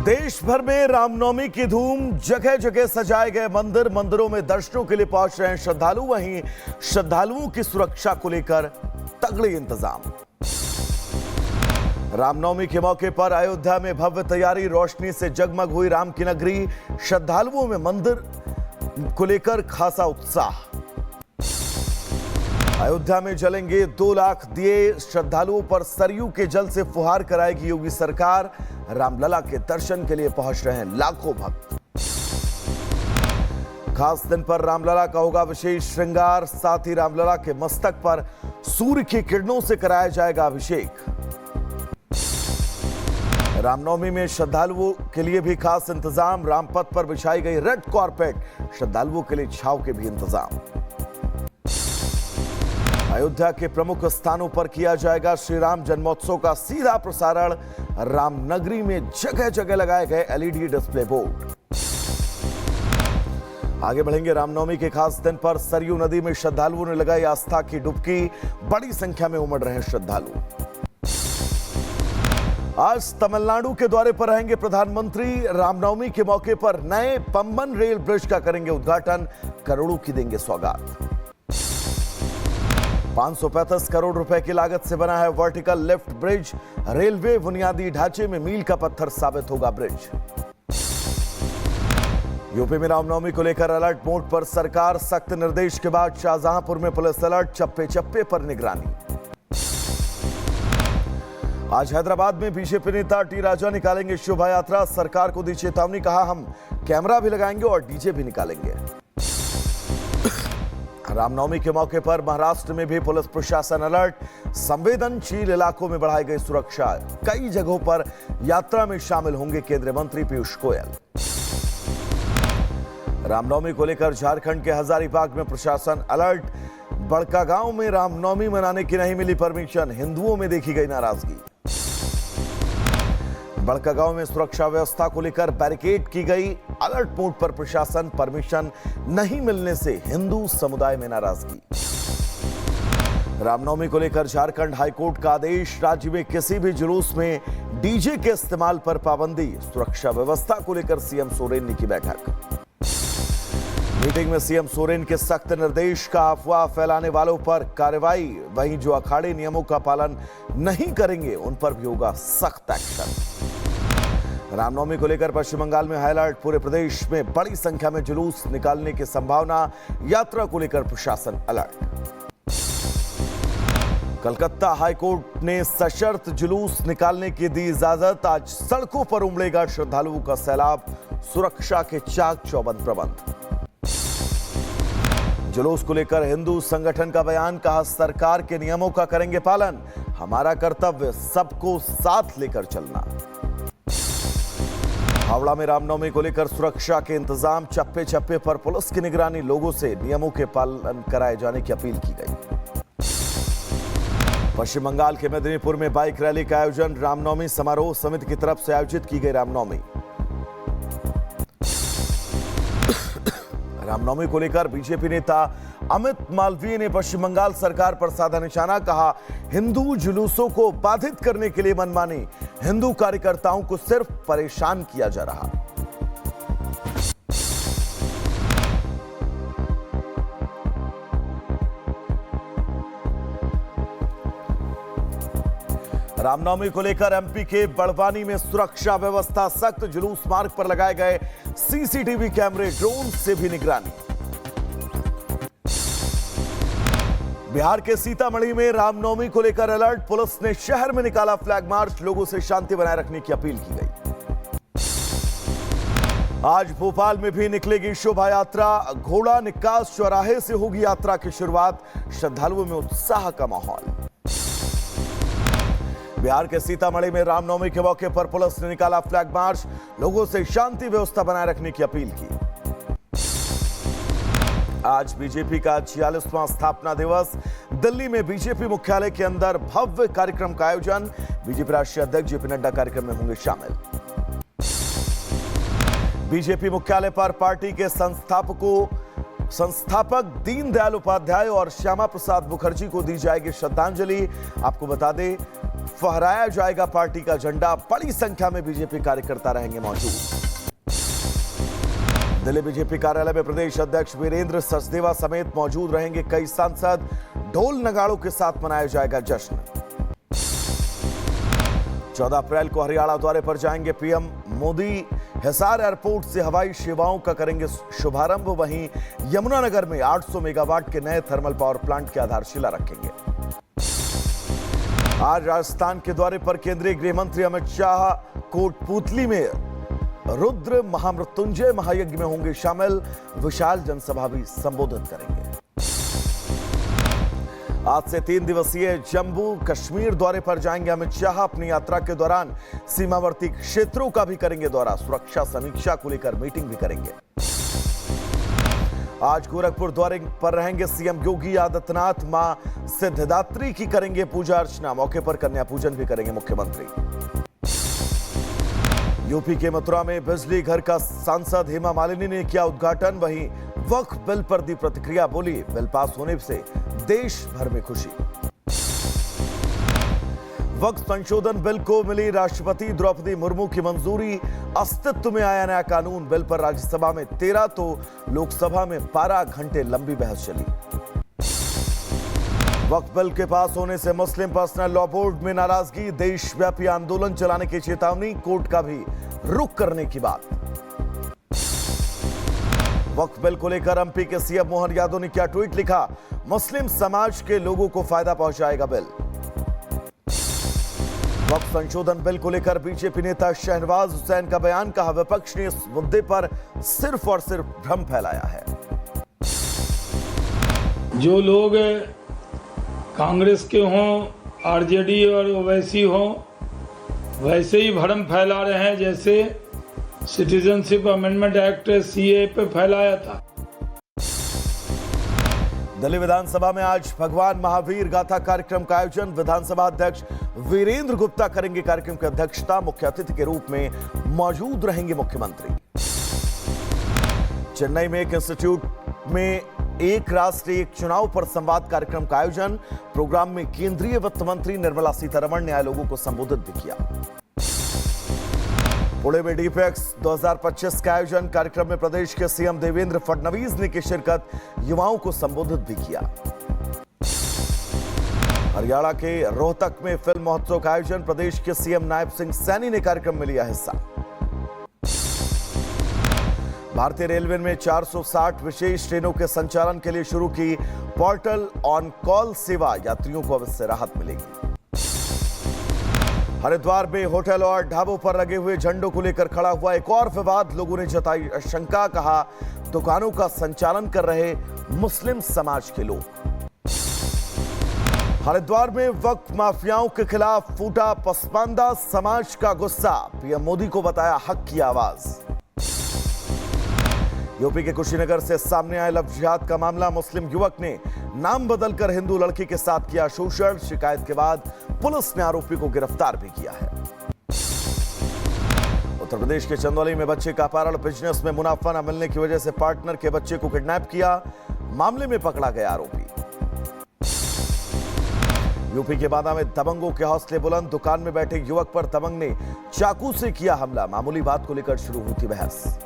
देश भर में रामनवमी की धूम, जगह जगह सजाए गए मंदिर, मंदिरों में दर्शनों के लिए पहुंच रहे हैं श्रद्धालु। वहीं श्रद्धालुओं की सुरक्षा को लेकर तगड़े इंतजाम। रामनवमी के मौके पर अयोध्या में भव्य तैयारी, रोशनी से जगमग हुई राम की नगरी। श्रद्धालुओं में मंदिर को लेकर खासा उत्साह। अयोध्या में जलेंगे 2 लाख दिए, श्रद्धालुओं पर सरयू के जल से फुहार कराएगी योगी सरकार। रामलला के दर्शन के लिए पहुंच रहे हैं लाखों भक्त। खास दिन पर रामलला का होगा विशेष श्रृंगार, साथ ही रामलला के मस्तक पर सूर्य की किरणों से कराया जाएगा अभिषेक। रामनवमी में श्रद्धालुओं के लिए भी खास इंतजाम, रामपथ पर बिछाई गई रेड कारपेट, श्रद्धालुओं के लिए छांव के भी इंतजाम। अयोध्या के प्रमुख स्थानों पर किया जाएगा श्री राम जन्मोत्सव का सीधा प्रसारण। रामनगरी में जगह जगह लगाए गए एलईडी डिस्प्ले बोर्ड। आगे बढ़ेंगे। रामनवमी के खास दिन पर सरयू नदी में श्रद्धालुओं ने लगाई आस्था की डुबकी, बड़ी संख्या में उमड़ रहे हैं श्रद्धालु। आज तमिलनाडु के दौरे पर रहेंगे प्रधानमंत्री। रामनवमी के मौके पर नए पंबन रेल ब्रिज का करेंगे उद्घाटन, करोड़ों की देंगे सौगात। 535 करोड़ रुपए की लागत से बना है वर्टिकल लिफ्ट ब्रिज, रेलवे बुनियादी ढांचे में मील का पत्थर साबित होगा ब्रिज। यूपी में रामनवमी को लेकर अलर्ट मोड पर सरकार, सख्त निर्देश के बाद शाहजहांपुर में पुलिस अलर्ट, चप्पे चप्पे पर निगरानी। आज हैदराबाद में बीजेपी नेता टी राजा निकालेंगे शोभा यात्रा, सरकार को दी चेतावनी, कहा हम कैमरा भी लगाएंगे और डीजे भी निकालेंगे। रामनवमी के मौके पर महाराष्ट्र में भी पुलिस प्रशासन अलर्ट, संवेदनशील इलाकों में बढ़ाई गई सुरक्षा। कई जगहों पर यात्रा में शामिल होंगे केंद्रीय मंत्री पीयूष गोयल। रामनवमी को लेकर झारखंड के हजारीबाग में प्रशासन अलर्ट, बड़कागांव में रामनवमी मनाने की नहीं मिली परमिशन, हिंदुओं में देखी गई नाराजगी। बड़कागांव में सुरक्षा व्यवस्था को लेकर बैरिकेड की गई, अलर्ट मोड पर प्रशासन, परमिशन नहीं मिलने से हिंदू समुदाय में नाराजगी। रामनवमी को लेकर झारखंड हाईकोर्ट का आदेश, राज्य में किसी भी जुलूस में डीजे के इस्तेमाल पर पाबंदी, सुरक्षा व्यवस्था को लेकर सीएम सोरेन ने की बैठक। मीटिंग में सीएम सोरेन के सख्त निर्देश का, अफवाह फैलाने वालों पर कार्रवाई, वहीं जो अखाड़े नियमों का पालन नहीं करेंगे उन पर भी होगा सख्त एक्शन। रामनवमी को लेकर पश्चिम बंगाल में हाई अलर्ट, पूरे प्रदेश में बड़ी संख्या में जुलूस निकालने की संभावना, यात्रा को लेकर प्रशासन अलर्ट। कलकत्ता हाईकोर्ट ने सशर्त जुलूस निकालने की दी इजाजत, आज सड़कों पर उमड़ेगा श्रद्धालुओं का सैलाब, सुरक्षा के चाक चौबंद प्रबंध। जुलूस को लेकर हिंदू संगठन का बयान, कहा सरकार के नियमों का करेंगे पालन, हमारा कर्तव्य सबको साथ लेकर चलना। हावड़ा में रामनवमी को लेकर सुरक्षा के इंतजाम, चप्पे चप्पे पर पुलिस की निगरानी, लोगों से नियमों के पालन कराए जाने की अपील की गई। पश्चिम बंगाल के मेदिनीपुर में बाइक रैली का आयोजन, रामनवमी समारोह समिति की तरफ से आयोजित की गई रामनवमी। रामनवमी को लेकर बीजेपी नेता अमित मालवीय ने पश्चिम बंगाल सरकार पर साधा निशाना, कहा हिंदू जुलूसों को बाधित करने के लिए मनमानी, हिंदू कार्यकर्ताओं को सिर्फ परेशान किया जा रहा। रामनवमी को लेकर एमपी के बड़वानी में सुरक्षा व्यवस्था सख्त, जुलूस मार्ग पर लगाए गए सीसीटीवी कैमरे, ड्रोन से भी निगरानी। बिहार के सीतामढ़ी में रामनवमी को लेकर अलर्ट, पुलिस ने शहर में निकाला फ्लैग मार्च, लोगों से शांति बनाए रखने की अपील की गई। आज भोपाल में भी निकलेगी शोभा यात्रा, घोड़ा निकास चौराहे से होगी यात्रा की शुरुआत, श्रद्धालुओं में उत्साह का माहौल। बिहार के सीतामढ़ी में रामनवमी के मौके पर पुलिस ने निकाला फ्लैग मार्च, लोगों से शांति व्यवस्था बनाए रखने की अपील की। आज बीजेपी का 46वां स्थापना दिवस, दिल्ली में बीजेपी मुख्यालय के अंदर भव्य कार्यक्रम का आयोजन, बीजेपी राष्ट्रीय अध्यक्ष जेपी नड्डा कार्यक्रम में होंगे शामिल। बीजेपी मुख्यालय पर पार्टी के संस्थापक दीनदयाल उपाध्याय और श्यामा प्रसाद मुखर्जी को दी जाएगी श्रद्धांजलि। आपको बता दें, फहराया जाएगा पार्टी का झंडा। बड़ी संख्या में बीजेपी कार्यकर्ता रहेंगे मौजूद। दिल्ली बीजेपी कार्यालय में प्रदेश अध्यक्ष वीरेंद्र सचदेवा समेत मौजूद रहेंगे कई सांसद। ढोल नगाड़ों के साथ मनाया जाएगा जश्न। 14 अप्रैल को हरियाणा दौरे पर जाएंगे पीएम मोदी। हिसार एयरपोर्ट से हवाई सेवाओं का करेंगे शुभारंभ। वहीं यमुनानगर में 800 मेगावाट के नए थर्मल पावर प्लांट की आधारशिला रखेंगे। आज राजस्थान के दौरे पर केंद्रीय गृह मंत्री अमित शाह कोटपूतली में रुद्र महामृत्युंजय महायज्ञ में होंगे शामिल। विशाल जनसभा भी संबोधित करेंगे। आज से 3 दिवसीय जम्मू कश्मीर दौरे पर जाएंगे अमित शाह। अपनी यात्रा के दौरान सीमावर्ती क्षेत्रों का भी करेंगे दौरा। सुरक्षा समीक्षा को लेकर मीटिंग भी करेंगे। आज गोरखपुर दौरे पर रहेंगे सीएम योगी आदित्यनाथ। मां सिद्धिदात्री की करेंगे पूजा अर्चना। मौके पर कन्या पूजन भी करेंगे मुख्यमंत्री। यूपी के मथुरा में बिजली घर का सांसद हेमा मालिनी ने किया उद्घाटन। वहीं वक्फ बिल पर दी प्रतिक्रिया। बोली, बिल पास होने से देश भर में खुशी। वक्फ संशोधन बिल को मिली राष्ट्रपति द्रौपदी मुर्मू की मंजूरी। अस्तित्व में आया नया कानून। बिल पर राज्यसभा में 13 तो लोकसभा में 12 घंटे लंबी बहस चली। वक्फ बिल के पास होने से मुस्लिम पर्सनल लॉ बोर्ड में नाराजगी। देशव्यापी आंदोलन चलाने की चेतावनी। कोर्ट का भी रुख करने की बात। वक्फ बिल को लेकर एमपी के सीएम मोहन यादव ने क्या ट्वीट लिखा। मुस्लिम समाज के लोगों को फायदा पहुंचाएगा बिल। वक्फ संशोधन बिल को लेकर बीजेपी नेता शहनवाज हुसैन का बयान। कहा, विपक्ष ने इस मुद्दे पर सिर्फ और सिर्फ भ्रम फैलाया है। जो लोग कांग्रेस के हों, आरजेडी और ओवैसी हों, वैसे ही भ्रम फैला रहे हैं जैसे सिटीजनशिप अमेंडमेंट एक्ट सीए पे फैलाया था। दिल्ली विधानसभा में आज भगवान महावीर गाथा कार्यक्रम का आयोजन। विधानसभा अध्यक्ष वीरेंद्र गुप्ता करेंगे कार्यक्रम की अध्यक्षता। मुख्य अतिथि के रूप में मौजूद रहेंगे मुख्यमंत्री। चेन्नई में एक इंस्टीट्यूट में एक राष्ट्र एक चुनाव पर संवाद कार्यक्रम का आयोजन। प्रोग्राम में केंद्रीय वित्त मंत्री निर्मला सीतारमण ने आए लोगों को संबोधित भी किया। पुणे में डीपेक्स 2025 का आयोजन। कार्यक्रम में प्रदेश के सीएम देवेंद्र फडणवीस ने की शिरकत। युवाओं को संबोधित भी किया। हरियाणा के रोहतक में फिल्म महोत्सव का आयोजन। प्रदेश के सीएम नायब सिंह सैनी ने कार्यक्रम में लिया हिस्सा। भारतीय रेलवे में 460 विशेष ट्रेनों के संचालन के लिए शुरू की पोर्टल ऑन कॉल सेवा। यात्रियों को अब इससे राहत मिलेगी। हरिद्वार में होटल और ढाबों पर लगे हुए झंडों को लेकर खड़ा हुआ एक और विवाद। लोगों ने जताई आशंका। कहा, दुकानों का संचालन कर रहे मुस्लिम समाज के लोग। हरिद्वार में वक्फ माफियाओं के खिलाफ फूटा पसमानदा समाज का गुस्सा। पीएम मोदी को बताया हक की आवाज। यूपी के कुशीनगर से सामने आए लव जिहाद का मामला। मुस्लिम युवक ने नाम बदलकर हिंदू लड़की के साथ किया शोषण। शिकायत के बाद पुलिस ने आरोपी को गिरफ्तार भी किया है। उत्तर प्रदेश के चंदौली में बच्चे का अपहरण। बिजनेस में मुनाफा न मिलने की वजह से पार्टनर के बच्चे को किडनैप किया। मामले में पकड़ा गया आरोपी। यूपी के बादा में दबंगों के हौसले बुलंद। दुकान में बैठे युवक पर दबंग ने चाकू से किया हमला। मामूली बात को लेकर शुरू हुई थी बहस।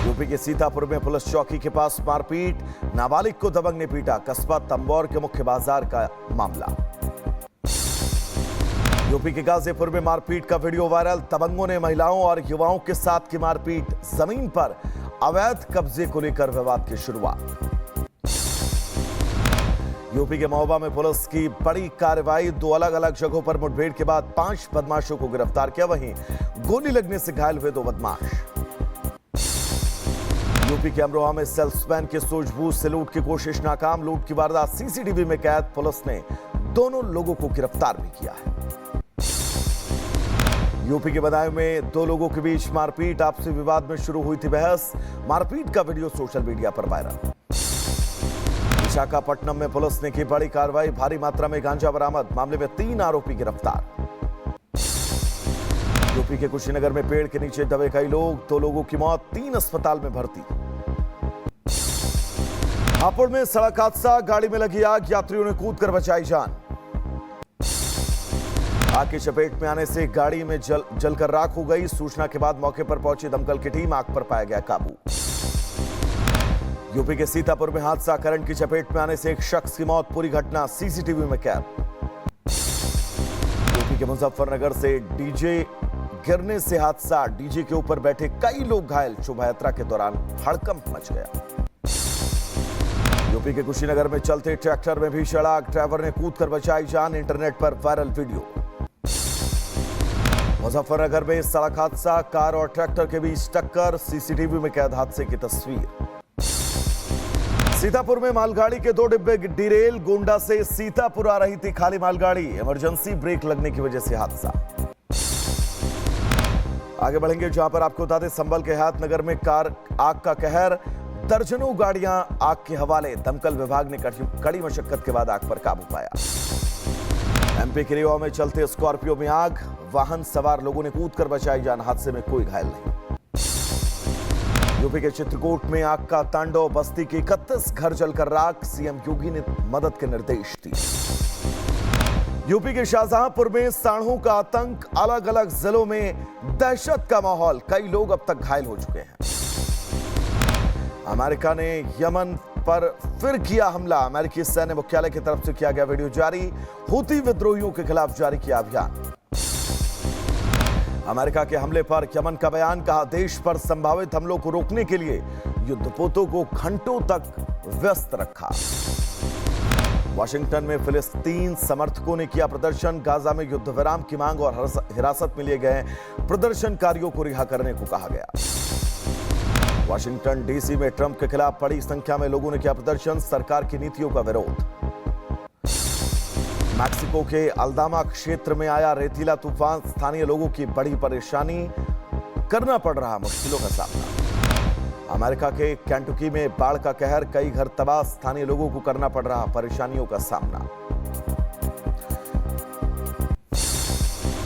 यूपी के सीतापुर में पुलिस चौकी के पास मारपीट। नाबालिग को दबंग ने पीटा। कस्बा तंबौर के मुख्य बाजार का मामला। यूपी के गाजीपुर में मारपीट का वीडियो वायरल। दबंगों ने महिलाओं और युवाओं के साथ की मारपीट। जमीन पर अवैध कब्जे को लेकर विवाद की शुरुआत। यूपी के महोबा में पुलिस की बड़ी कार्रवाई। 2 अलग अलग जगहों पर मुठभेड़ के बाद 5 बदमाशों को गिरफ्तार किया। वहीं गोली लगने से घायल हुए 2 बदमाश। यूपी के अमरोहा में सेल्समैन के सूझबूझ से लूट की कोशिश नाकाम। लूट की वारदात सीसीटीवी में कैद। पुलिस ने दोनों लोगों को गिरफ्तार भी किया है। यूपी के बदायूं में 2 लोगों के बीच मारपीट। आपसी विवाद में शुरू हुई थी बहस। मारपीट का वीडियो सोशल मीडिया पर वायरल। विशाखापट्टनम में पुलिस ने की बड़ी कार्रवाई। भारी मात्रा में गांजा बरामद। मामले में 3 आरोपी गिरफ्तार। यूपी के कुशीनगर में पेड़ के नीचे दबे कई लोग। 2 लोगों की मौत। 3 अस्पताल में भर्ती। हापुड़ में सड़क हादसा। गाड़ी में लगी आग। यात्रियों ने कूदकर बचाई जान। आग की चपेट में आने से गाड़ी में जलकर राख हो गई। सूचना के बाद मौके पर पहुंची दमकल की टीम, आग पर पाया गया काबू। यूपी के सीतापुर में हादसा, करंट की चपेट में आने से एक शख्स की मौत, पूरी घटना सीसीटीवी में कैद। यूपी के मुजफ्फरनगर से डीजे गिरने से हादसा, डीजे के ऊपर बैठे कई लोग घायल, शोभा यात्रा के दौरान हड़कंप मच गया। यूपी के कुशीनगर में चलते ट्रैक्टर में भीषण आग, ड्राइवर ने कूदकर बचाई जान, इंटरनेट पर वायरल वीडियो। मुजफ्फरनगर में सड़क हादसा, कार और ट्रैक्टर के बीच टक्कर, सीसीटीवी में कैद हादसे की तस्वीर। सीतापुर में मालगाड़ी के 2 डिब्बे डिरेल, गोंडा से सीतापुर आ रही थी खाली मालगाड़ी, इमरजेंसी ब्रेक लगने की वजह से हादसा। आगे बढ़ेंगे जहां पर आपको बता दें, संभल के हयातनगर में कार आग का कहर, दर्जनों गाड़ियां आग के हवाले, दमकल विभाग ने कड़ी मशक्कत के बाद आग पर काबू पाया। एमपी के रीवा में चलते स्कॉर्पियो में आग, वाहन सवार लोगों ने कूदकर बचाई जान, हादसे में कोई घायल नहीं। यूपी के चित्रकूट में आग का तांडव, बस्ती के 31 घर जलकर राख, सीएम योगी ने मदद के निर्देश दिए। यूपी के शाहजहांपुर में सांडों का आतंक, अलग अलग जिलों में दहशत का माहौल, कई लोग अब तक घायल हो चुके हैं। अमेरिका ने यमन पर फिर किया हमला, अमेरिकी सैन्य मुख्यालय की तरफ से किया गया वीडियो जारी, हूती विद्रोहियों के खिलाफ जारी किया अभियान। अमेरिका के हमले पर यमन का बयान, कहा देश पर संभावित हमलों को रोकने के लिए युद्धपोतों को घंटों तक व्यस्त रखा। वाशिंगटन में फिलिस्तीन समर्थकों ने किया प्रदर्शन, गाजा में युद्ध विराम की मांग और हिरासत में लिए गए प्रदर्शनकारियों को रिहा करने को कहा गया। वाशिंगटन डीसी में ट्रंप के खिलाफ बड़ी संख्या में लोगों ने किया प्रदर्शन, सरकार की नीतियों का विरोध। मैक्सिको के अल्दामा क्षेत्र में आया रेतीला तूफान, स्थानीय लोगों की बड़ी परेशानी, करना पड़ रहा मुश्किलों का सामना। अमेरिका के केंटुकी में बाढ़ का कहर, कई घर तबाह, स्थानीय लोगों को करना पड़ रहा परेशानियों का सामना।